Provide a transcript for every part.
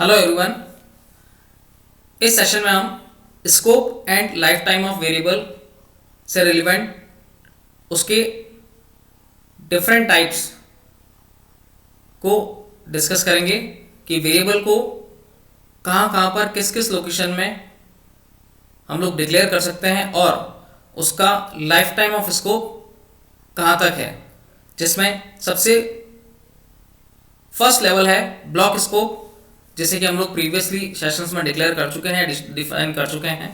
Hello everyone. इस session में हम scope and life time of variable से रिलेवेंट उसके डिफरेंट टाइप्स को डिस्कस करेंगे कि वेरिएबल को कहाँ कहाँ पर किस किस लोकेशन में हम लोग डिक्लेयर कर सकते हैं और उसका लाइफ टाइम ऑफ स्कोप कहाँ तक है, जिसमें सबसे फर्स्ट लेवल है ब्लॉक स्कोप, जैसे कि हम लोग प्रीवियसली सेशंस में डिक्लेयर कर चुके हैं, डिफाइन कर चुके हैं।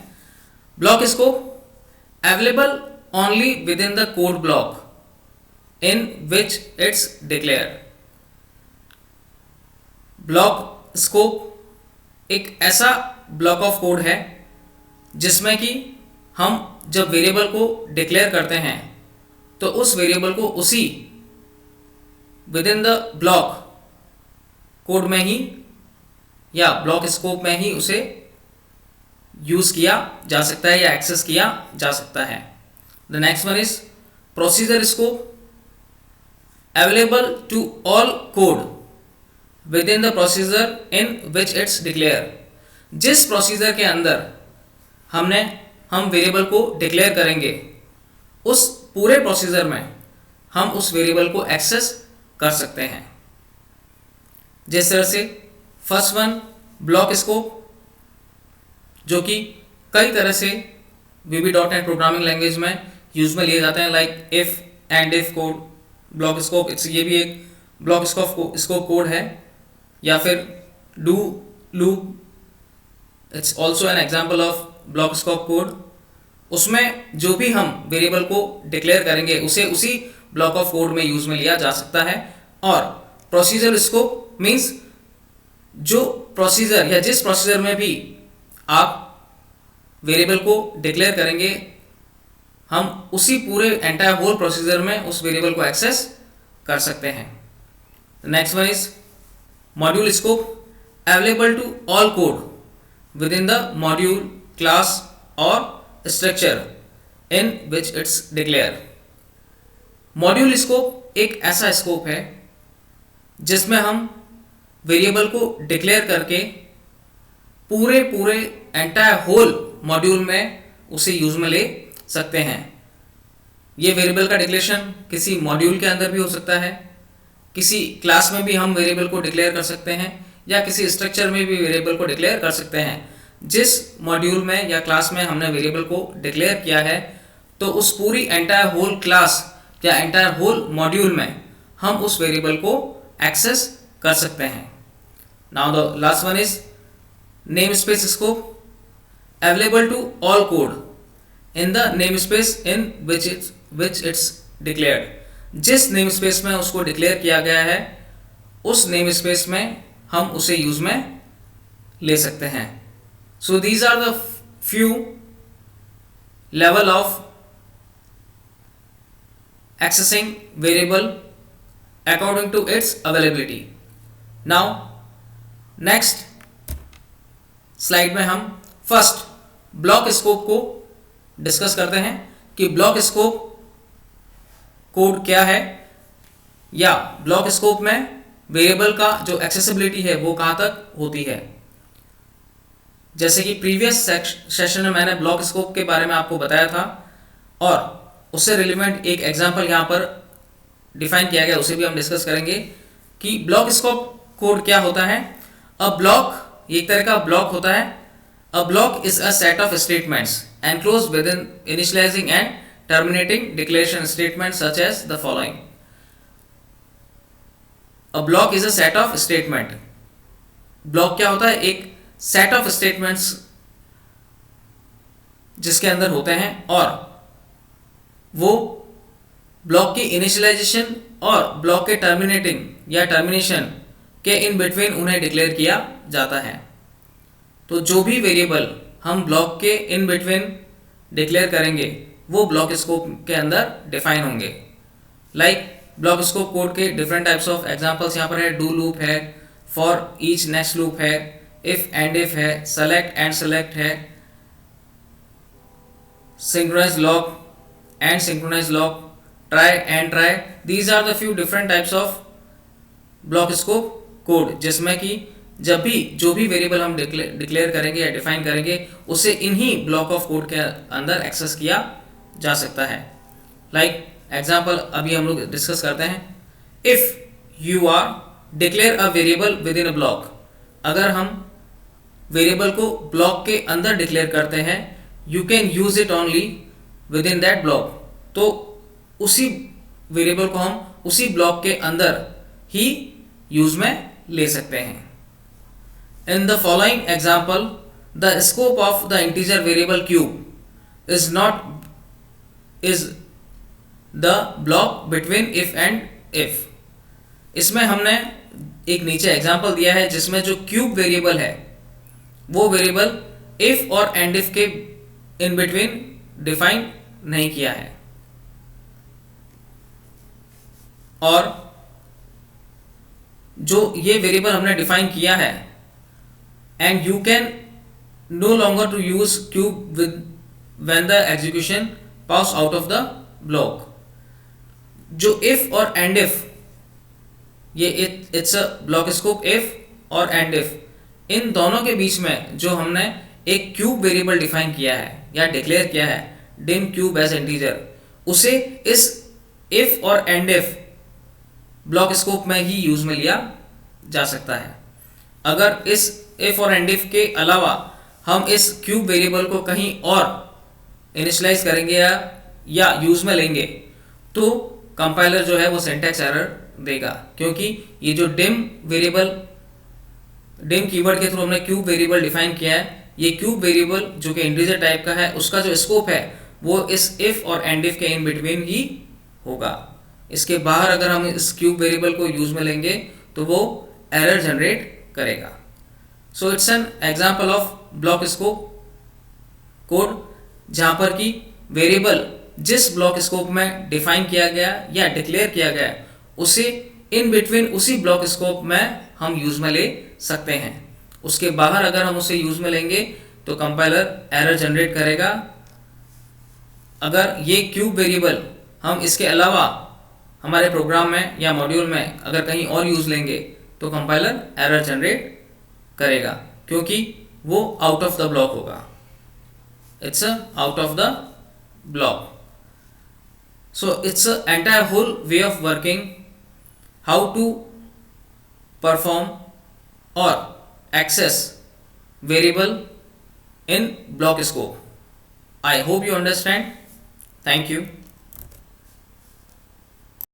Block scope available only with in the code block in which it's declare. Block scope एक ऐसा ब्लॉक ऑफ कोड है जिसमें कि हम जब वेरिएबल को डिक्लेयर करते हैं तो उस वेरिएबल को उसी with in the block code में ही या ब्लॉक स्कोप में ही उसे यूज किया जा सकता है या एक्सेस किया जा सकता है। The next one is procedure scope available to all code within the procedure in which it's declare. जिस प्रोसीजर के अंदर हम वेरिएबल को डिक्लेयर करेंगे उस पूरे प्रोसीजर में हम उस वेरिएबल को एक्सेस कर सकते हैं। जिस तरह से फर्स्ट वन ब्लॉक स्कोप, जो कि कई तरह से VB.NET प्रोग्रामिंग लैंग्वेज में यूज में लिए जाते हैं, like if end if code. Block scope ये भी एक ब्लॉक स्कोप कोड है, या फिर do loop, it's also an example of block scope code. उसमें जो भी हम वेरिएबल को डिक्लेयर करेंगे उसे उसी ब्लॉक ऑफ कोड में यूज में लिया जा सकता है। और प्रोसीजर स्कोप मीन्स जो प्रोसीजर या जिस प्रोसीजर में भी आप वेरिएबल को डिक्लेयर करेंगे हम उसी पूरे एंटायर होल प्रोसीजर में उस वेरिएबल को एक्सेस कर सकते हैं। Next one is module scope available to all code within the module class और structure in which it's declare. Module scope एक ऐसा स्कोप है जिसमें हम वेरिएबल को डिक्लेयर करके पूरे एंटायर होल मॉड्यूल में उसे यूज में ले सकते हैं। ये वेरिएबल का डिक्लेरेशन किसी मॉड्यूल के अंदर भी हो सकता है, किसी क्लास में भी हम वेरिएबल को डिक्लेयर कर सकते हैं, या किसी स्ट्रक्चर में भी वेरिएबल को डिक्लेयर कर सकते हैं। जिस मॉड्यूल में या क्लास में हमने वेरिएबल को डिक्लेयर किया है तो उस पूरी एंटायर होल क्लास या एंटायर होल मॉड्यूल में हम उस वेरिएबल को एक्सेस कर सकते हैं। Now the last one is namespace scope available to all code in the namespace in which it's declared. जिस नेम स्पेस में उसको डिक्लेयर किया गया है उस नेम स्पेस में हम उसे यूज में ले सकते हैं। So these are the few level of accessing variable according to its availability. Now next slide में हम फर्स्ट ब्लॉक स्कोप को डिस्कस करते हैं कि ब्लॉक स्कोप कोड क्या है, या ब्लॉक स्कोप में वेरिएबल का जो एक्सेसिबिलिटी है वो कहाँ तक होती है। जैसे कि प्रीवियस सेशन में मैंने ब्लॉक स्कोप के बारे में आपको बताया था और उससे रिलेवेंट एक एग्जांपल यहाँ पर डिफाइन किया गया, उसे भी हम डिस्कस करेंगे कि ब्लॉक स्कोप कोड क्या होता है। अ ब्लॉक एक तरह का ब्लॉक होता है। A block is a set of statements enclosed within initializing and terminating declaration statement such as the following. A block is a set of statement. Block क्या होता है? एक सेट ऑफ स्टेटमेंट्स जिसके अंदर होते हैं और वो ब्लॉक की इनिशियलाइजेशन और ब्लॉक के टर्मिनेटिंग या टर्मिनेशन के इन बिटवीन उन्हें डिक्लेयर किया जाता है। तो जो भी वेरिएबल हम ब्लॉक के इन बिटवीन डिक्लेयर करेंगे वो ब्लॉक स्कोप के अंदर डिफाइन होंगे। लाइक ब्लॉक स्कोप कोड के डिफरेंट टाइप्स ऑफ एग्जांपल्स यहाँ पर है। डू लूप है, फॉर ईच नेक्स्ट लूप है, इफ एंड इफ है, सेलेक्ट एंड सेलेक्ट है, synchronize lock and synchronize lock, try and try. These are the few different types of block scope code जिसमें कि जब भी जो भी वेरिएबल हम डिक्लेयर करेंगे या डिफाइन करेंगे उसे इन्हीं ब्लॉक ऑफ कोड के अंदर एक्सेस किया जा सकता है। लाइक एग्जाम्पल अभी हम लोग डिस्कस करते हैं। If you are declare a variable within a block, अगर हम वेरिएबल को ब्लॉक के अंदर डिक्लेयर करते हैं, you can use it only with in that block, तो उसी वेरिएबल को हम उसी ब्लॉक के अंदर ही यूज में ले सकते हैं। In the following example, the scope of the integer variable cube is the block between if end if. इसमें हमने एक नीचे एग्जाम्पल दिया है जिसमें जो क्यूब वेरिएबल है वो वेरिएबल इफ और एंड इफ के इन बिटवीन डिफाइन नहीं किया है, और जो ये वेरिएबल हमने डिफाइन किया है, and you can no longer to use cube with when the execution pass out of the block. जो इफ और एंड इफ, ये it's a block scope if और एंड इफ, इन दोनों के बीच में जो हमने एक क्यूब वेरिएबल डिफाइन किया है या डिक्लेयर किया है, डिम क्यूब एज इंटीजर, उसे इस इफ और एंड इफ ब्लॉक स्कोप में ही यूज में लिया जा सकता है। अगर इस इफ और एंड इफ के अलावा हम इस क्यूब वेरिएबल को कहीं और इनिशियलाइज करेंगे या यूज में लेंगे तो कंपाइलर जो है वो सिंटैक्स एरर देगा, क्योंकि ये जो डिम कीवर्ड के थ्रू हमने क्यूब वेरिएबल डिफाइन किया है, ये क्यूब वेरिएबल जो कि इंटीजर टाइप का है, उसका जो स्कोप है वो इस इफ और एंड इफ के इन बिटवीन ही होगा। इसके बाहर अगर हम इस क्यूब वेरिएबल को यूज में लेंगे तो वो एरर जनरेट करेगा। So it's an example of block scope code, जहां पर कि वेरिएबल जिस ब्लॉक स्कोप में डिफाइन किया गया या डिक्लेयर किया गया उसे इन बिटवीन उसी ब्लॉक स्कोप में हम यूज में ले सकते हैं। उसके बाहर अगर हम उसे यूज में लेंगे तो कंपाइलर एरर जनरेट करेगा। अगर ये क्यूब वेरिएबल हम इसके अलावा हमारे प्रोग्राम में या मॉड्यूल में अगर कहीं और यूज लेंगे तो कंपाइलर एरर जनरेट करेगा, क्योंकि वो आउट ऑफ द ब्लॉक होगा। It's out of the block. So it's an entire whole way of working, how to perform or access variable in block scope. I hope you understand. Thank you.